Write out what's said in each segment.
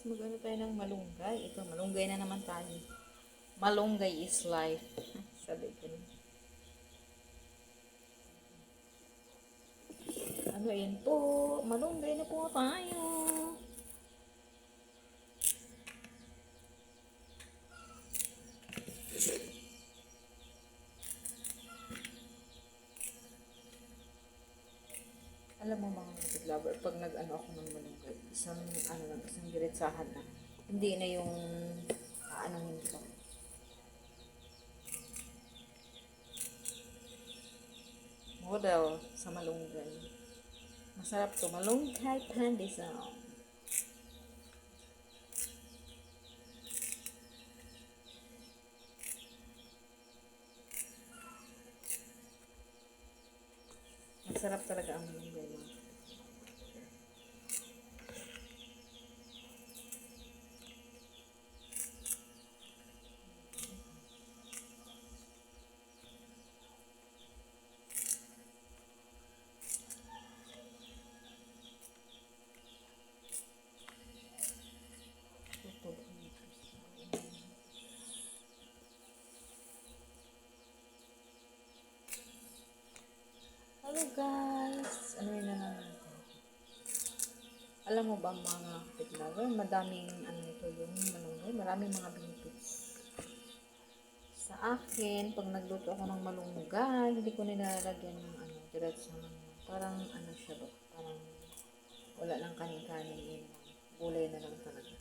Magano tayo ng malunggay. Ito, malunggay na naman tayo. Malunggay is life. Sabi ko na. Ano yun po? Malunggay na po tayo. Alam mo mga food lover, pag nag-ano ako ng malunggay, isang diretsahan na. Hindi na yung aanohin ko. Model sa malunggay. Masarap to, malunggay pandesal. Masarap talaga ang malunggay mga. Hello guys! Ano yun na naman? Alam mo ba mga kapitlawer, madaming ito yung malunggay, maraming mga benefits. Sa akin, pag nagluto ako ng malunggay, hindi ko nilalagyan ng diretso ng parang siya ba? Parang wala lang kanin-kanin yun. Gulay na lang talaga.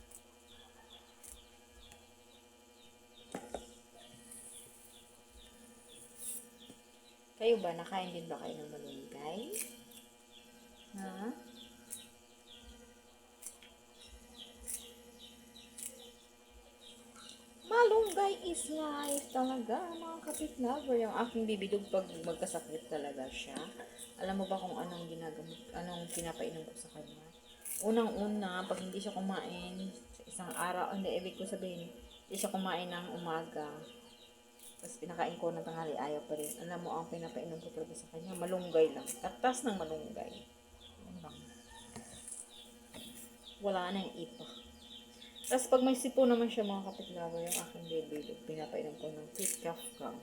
Kayo ba? Nakain din ba kayo ng malunggay? Ha? Malunggay is life talaga, mga kapit-lover. Yung aking bibidog pag magkasakit talaga siya. Alam mo ba kung anong ginagamit, anong pinapainom ko sa kanya? Unang-una, pag hindi siya kumain sa isang araw, hindi, ibig ko sabihin, hindi siya kumain ng umaga. Tapos pinakain ko ng tanghali, ayaw pa rin. Alam mo, ang pinapainom ko talaga sa kanya, malunggay lang. Katas ng malunggay. Wala nang ipa. Tapos pag may sipo naman siya mga kapitlawa, yung aking baby, pinapainom ko ng fit kafka.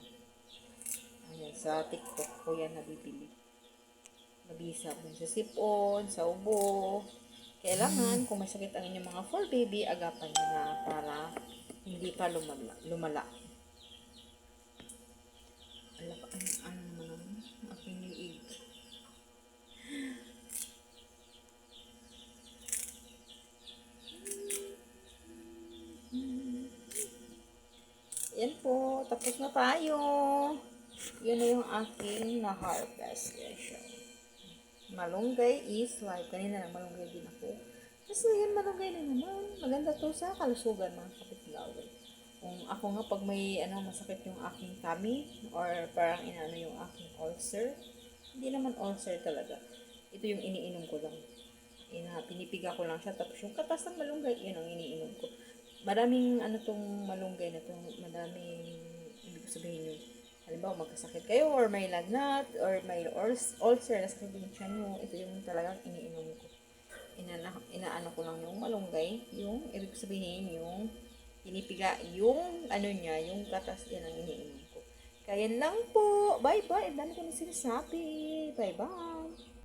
Ayan, sa TikTok ko yan nabibili. Nabisa po sa sipon, sa ubo. Kailangan, kung may sakit ang inyong mga for baby, agapan nyo na para hindi pa lumala. Ano naman aking new egg. Yan po, tapos na tayo. Yun na yung aking na-harvest. Malunggay is life. Kanina lang malunggay din ako. Tapos ngayon malunggay na naman. Maganda to sa kalusugan mga kapitlaw. Kung ako nga pag may masakit yung aking tummy or parang yung aking ulcer, hindi naman ulcer talaga. Ito yung iniinom ko lang. Pinipiga ko lang siya. Tapos yung katas ng malunggay, yun ang iniinom ko. Maraming tong malunggay na tong madaming ibig sabihin yung halimbawa magkasakit kayo or may lagnat or may ulcer na sakit yung tiyan nyo, ito yung talagang iniinom ko. Inaano ko lang yung malunggay, yung ibig sabihin yung pinipiga yung niya, yung katas, yan ang iniinom ko. Kaya lang po. Bye bye. Ang dami ko na sinasabi. Bye bye.